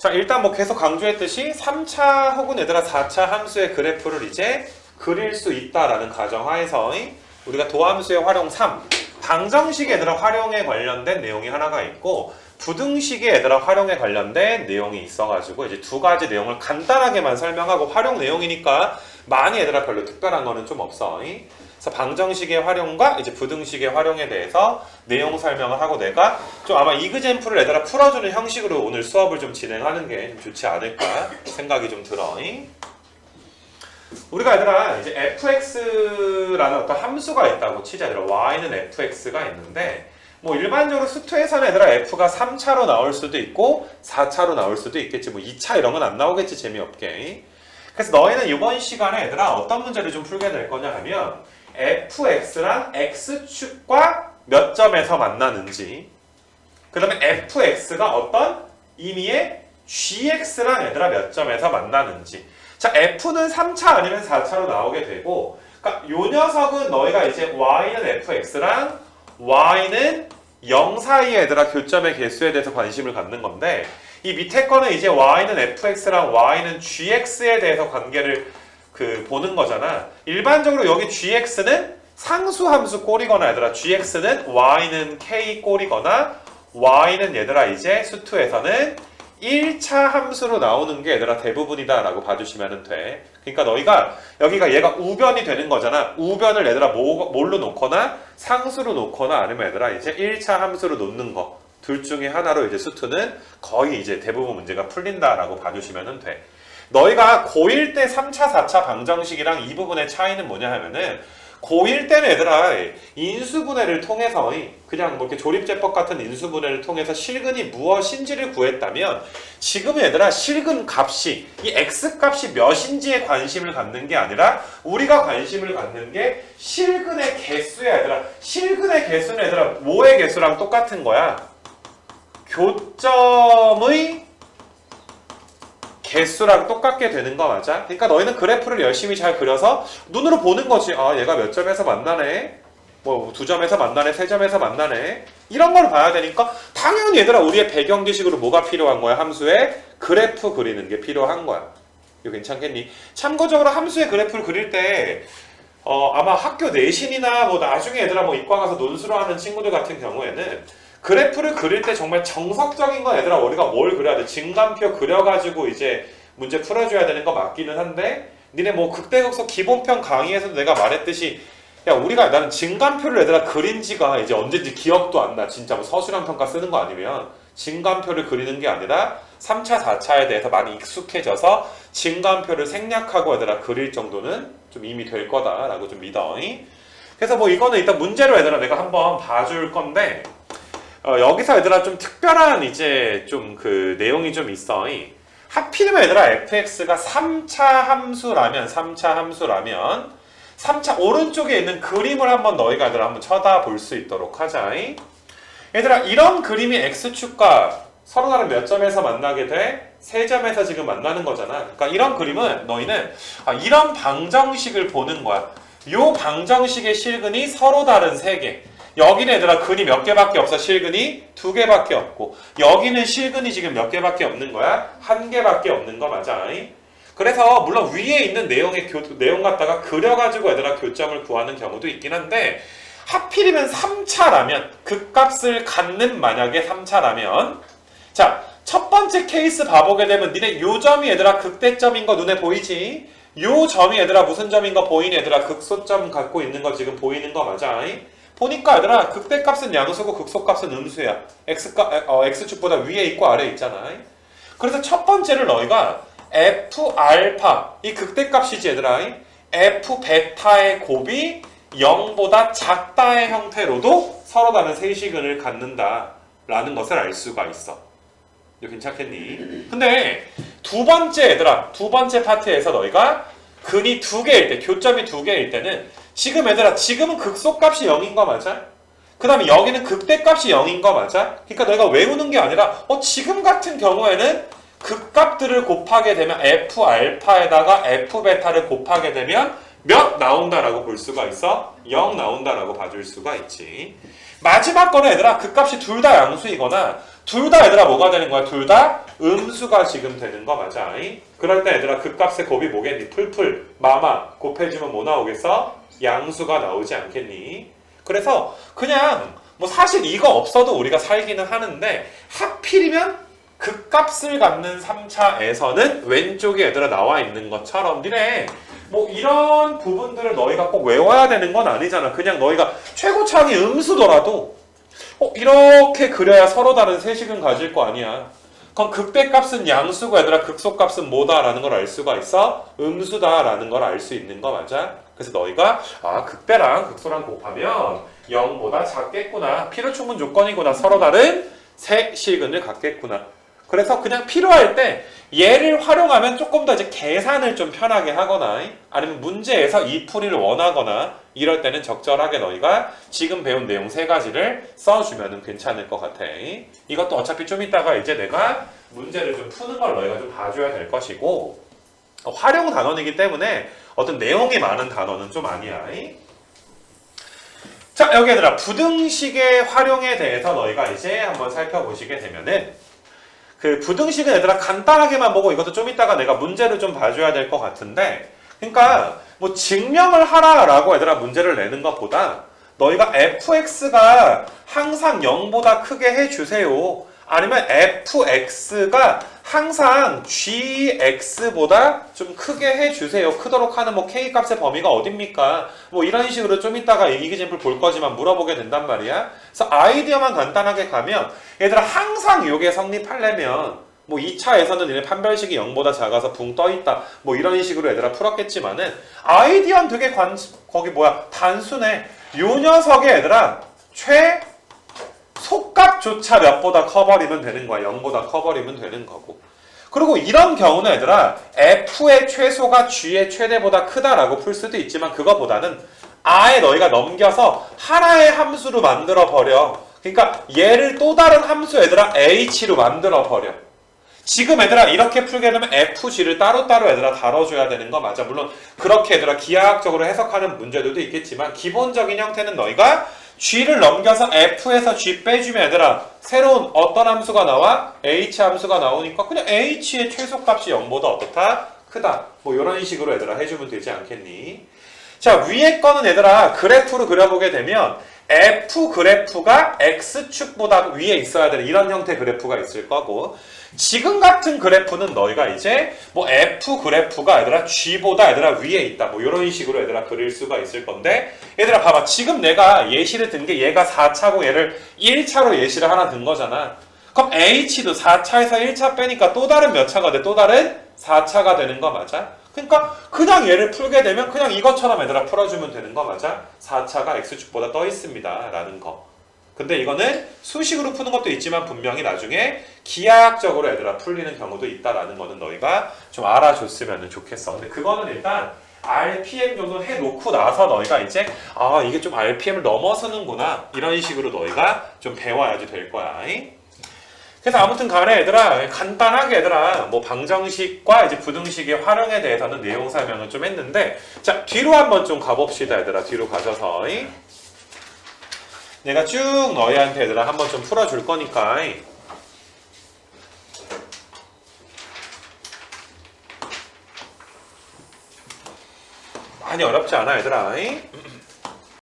자, 일단 뭐 계속 강조했듯이 3차 혹은 얘들아 4차 함수의 그래프를 이제 그릴 수 있다라는 가정하에서 우리가 도함수의 활용 3, 방정식 얘들아 활용에 관련된 내용이 하나가 있고 부등식의 얘들아 활용에 관련된 내용이 있어가지고 이제 두 가지 내용을 간단하게만 설명하고 활용 내용이니까 많이 얘들아 별로 특별한 거는 좀 없어. 그래서 방정식의 활용과 이제 부등식의 활용에 대해서 내용 설명을 하고 내가 좀 아마 이그젠플을 얘들아 풀어주는 형식으로 오늘 수업을 좀 진행하는 게 좋지 않을까 생각이 좀 들어. 우리가 얘들아 이제 fx라는 어떤 함수가 있다고 치자. 얘들아 y는 fx가 있는데 뭐 일반적으로 수투에서는 얘들아 f가 3차로 나올 수도 있고 4차로 나올 수도 있겠지. 뭐 2차 이런 건 안 나오겠지, 재미없게. 그래서 너희는 이번 시간에 얘들아 어떤 문제를 좀 풀게 될 거냐 하면 fx랑 x축과 몇 점에서 만나는지, 그 다음에 fx가 어떤 의미의 gx랑 얘들아 몇 점에서 만나는지. 자, f는 3차 아니면 4차로 나오게 되고, 그러니까 요 녀석은 너희가 이제 y는 fx랑 y는 0 사이에 얘들아 교점의 개수에 대해서 관심을 갖는 건데, 이 밑에 거는 이제 y는 fx랑 y는 gx에 대해서 관계를 보는 거잖아. 일반적으로 여기 gx는 상수함수 꼴이거나 얘들아 gx는 y는 k 꼴이거나 y는 얘들아 이제 수투에서는 1차 함수로 나오는 게 얘들아 대부분이다 라고 봐주시면 돼. 그러니까 너희가 여기가 얘가 우변이 되는 거잖아. 우변을 얘들아 뭘로 놓거나 상수로 놓거나 아니면 얘들아 이제 1차 함수로 놓는 거 둘 중에 하나로 이제 수투는 거의 이제 대부분 문제가 풀린다라고 봐주시면 돼. 너희가 고1 때 3차, 4차 방정식이랑 이 부분의 차이는 뭐냐 하면은 고1 때는 얘들아 인수분해를 통해서 그냥 뭐 이렇게 조립제법 같은 인수분해를 통해서 실근이 무엇인지를 구했다면 지금은 얘들아 실근 값이 이 x 값이 몇인지에 관심을 갖는 게 아니라 우리가 관심을 갖는 게 실근의 개수야 얘들아. 실근의 개수는 얘들아 뭐의 개수랑 똑같은 거야? 교점의 개수랑 똑같게 되는 거 맞아? 그러니까 너희는 그래프를 열심히 잘 그려서 눈으로 보는 거지. 아, 얘가 몇 점에서 만나네? 뭐 2점에서 만나네? 3점에서 만나네? 이런 걸 봐야 되니까 당연히 얘들아 우리의 배경 지식으로 뭐가 필요한 거야? 함수의 그래프 그리는 게 필요한 거야. 이거 괜찮겠니? 참고적으로 함수의 그래프를 그릴 때 아마 학교 내신이나 뭐 나중에 얘들아 뭐 이과 가서 논술을 하는 친구들 같은 경우에는 그래프를 그릴 때 정말 정석적인 건 얘들아 우리가 뭘 그려야 돼? 증감표 그려가지고 이제 문제 풀어줘야 되는 거 맞기는 한데 니네 뭐 극대극소 기본편 강의에서도 내가 말했듯이 야 우리가 나는 증감표를 얘들아 그린 지가 이제 언제인지 기억도 안 나. 진짜 뭐 서술형 평가 쓰는 거 아니면 증감표를 그리는 게 아니라 3차, 4차에 대해서 많이 익숙해져서 증감표를 생략하고 얘들아 그릴 정도는 좀 이미 될 거다라고 좀 믿어. 그래서 뭐 이거는 일단 문제로 얘들아 내가 한번 봐줄 건데 여기서 얘들아 좀 특별한 이제 좀 내용이 좀 있어. 하필이면 얘들아 fx가 3차 함수라면 3차 오른쪽에 있는 그림을 한번 너희가 얘들아 한번 쳐다볼 수 있도록 하자. 얘들아 이런 그림이 x축과 서로 다른 몇 점에서 만나게 돼? 3점에서 지금 만나는 거잖아. 그러니까 이런 그림은 너희는 이런 방정식을 보는 거야. 요 방정식의 실근이 서로 다른 3개. 여기는 얘들아 근이 몇 개밖에 없어. 실근이 2개밖에 없고 여기는 실근이 지금 몇 개밖에 없는 거야? 1개밖에 없는 거 맞아. 그래서 물론 위에 있는 내용 갖다가 그려가지고 얘들아 교점을 구하는 경우도 있긴 한데 하필이면 3차라면 극값을 갖는 만약에 3차라면 자 첫 번째 케이스 봐보게 되면 니네 요 점이 얘들아 극대점인 거 눈에 보이지? 요 점이 얘들아 무슨 점인 거 보이니? 얘들아 극소점 갖고 있는 거 지금 보이는 거 맞아? 보니까 얘들아 극대값은 양수고 극소값은 음수야. x축보다 위에 있고 아래에 있잖아. 그래서 첫 번째를 너희가 f알파 이 극대값이지 얘들아. f베타의 곱이 0보다 작다의 형태로도 서로 다른 세시근을 갖는다 라는 것을 알 수가 있어. 이거 괜찮겠니? 근데 두 번째 파트에서 너희가 근이 2개일 때 교점이 2개일 때는 지금 얘들아 지금은 극소값이 0인 거 맞아? 그 다음에 여기는 극대값이 0인 거 맞아? 그러니까 너희가 외우는 게 아니라 지금 같은 경우에는 극값들을 곱하게 되면 f알파에다가 f베타를 곱하게 되면 몇 나온다라고 볼 수가 있어? 0 나온다라고 봐줄 수가 있지. 마지막 거는 얘들아 극값이 둘 다 양수이거나 둘 다 얘들아 뭐가 되는 거야? 둘 다 음수가 지금 되는 거 맞아. 그럴 때 얘들아 극값의 곱이 뭐겠니? 풀풀 마마 곱해주면 뭐 나오겠어? 양수가 나오지 않겠니? 그래서 그냥 뭐 사실 이거 없어도 우리가 살기는 하는데 하필이면 극값을 갖는 3차에서는 왼쪽에 얘들아 나와 있는 것처럼 니네 뭐 이런 부분들을 너희가 꼭 외워야 되는 건 아니잖아. 그냥 너희가 최고차항이 음수더라도 이렇게 그려야 서로 다른 세식은 가질 거 아니야. 그럼 극대값은 양수고 얘들아 극소값은 뭐다라는 걸 알 수가 있어? 음수다라는 걸 알 수 있는 거 맞아? 그래서 너희가 극대랑 극소랑 곱하면 0보다 작겠구나. 필요충분 조건이구나. 서로 다른 세시근을 갖겠구나. 그래서 그냥 필요할 때 얘를 활용하면 조금 더 이제 계산을 좀 편하게 하거나 아니면 문제에서 이 풀이를 원하거나 이럴 때는 적절하게 너희가 지금 배운 내용 세 가지를 써주면 괜찮을 것 같아. 이것도 어차피 좀 이따가 이제 내가 문제를 좀 푸는 걸 너희가 좀 봐줘야 될 것이고 활용 단원이기 때문에 어떤 내용이 많은 단어는 좀 아니야. 자, 여기 얘들아 부등식의 활용에 대해서 너희가 이제 한번 살펴보시게 되면은 그 부등식은 얘들아 간단하게만 보고 이것도 좀 이따가 내가 문제를 좀 봐줘야 될 것 같은데 그러니까 뭐 증명을 하라라고 얘들아 문제를 내는 것보다 너희가 fx가 항상 0보다 크게 해주세요. 아니면 fx가 항상 gx보다 좀 크게 해주세요. 크도록 하는 뭐 k값의 범위가 어딥니까? 뭐 이런 식으로 좀 이따가 이기잼플 볼 거지만 물어보게 된단 말이야. 그래서 아이디어만 간단하게 가면 얘들아 항상 이게 성립하려면 뭐 2차에서는 얘네 판별식이 0보다 작아서 붕 떠있다. 뭐 이런 식으로 얘들아 풀었겠지만은 아이디어는 되게 단순해. 요 녀석의 얘들아 속값조차 몇보다 커버리면 되는 거야. 0보다 커버리면 되는 거고. 그리고 이런 경우는 얘들아 f의 최소가 g의 최대보다 크다라고 풀 수도 있지만 그거보다는 아예 너희가 넘겨서 하나의 함수로 만들어 버려. 그러니까 얘를 또 다른 함수 얘들아 h로 만들어 버려. 지금 얘들아 이렇게 풀게 되면 fg를 따로따로 얘들아 다뤄줘야 되는 거 맞아. 물론 그렇게 얘들아 기하학적으로 해석하는 문제들도 있겠지만 기본적인 형태는 너희가 g를 넘겨서 f에서 g 빼주면 얘들아 새로운 어떤 함수가 나와? h 함수가 나오니까 그냥 h의 최소값이 0보다 어떻다? 크다. 뭐 이런 식으로 얘들아 해주면 되지 않겠니? 자, 위에 거는 얘들아 그래프로 그려보게 되면 f 그래프가 x축보다 위에 있어야 되는 이런 형태 그래프가 있을 거고 지금 같은 그래프는 너희가 이제 뭐 f 그래프가 얘들아 g보다 얘들아 위에 있다 뭐 이런 식으로 얘들아 그릴 수가 있을 건데 얘들아 봐봐 지금 내가 예시를 든 게 얘가 4차고 얘를 1차로 예시를 하나 든 거잖아. 그럼 h도 4차에서 1차 빼니까 또 다른 몇 차가 돼? 또 다른 4차가 되는 거 맞아? 그러니까 그냥 얘를 풀게 되면 그냥 이것처럼 얘들아 풀어주면 되는 거 맞아? 4차가 x축보다 떠 있습니다 라는 거. 근데 이거는 수식으로 푸는 것도 있지만 분명히 나중에 기하학적으로 얘들아 풀리는 경우도 있다라는 거는 너희가 좀 알아줬으면 좋겠어. 근데 그거는 일단 RPM 정도 해놓고 나서 너희가 이제 이게 좀 RPM을 넘어서는구나 이런 식으로 너희가 좀 배워야지 될 거야. 그래서 아무튼 간에 얘들아 간단하게 얘들아 뭐 방정식과 이제 부등식의 활용에 대해서는 내용 설명을 좀 했는데 자 뒤로 한번 좀 가봅시다 얘들아. 뒤로 가셔서 내가 쭉 너희한테 얘들아 한번 좀 풀어줄 거니까 많이 어렵지 않아 얘들아.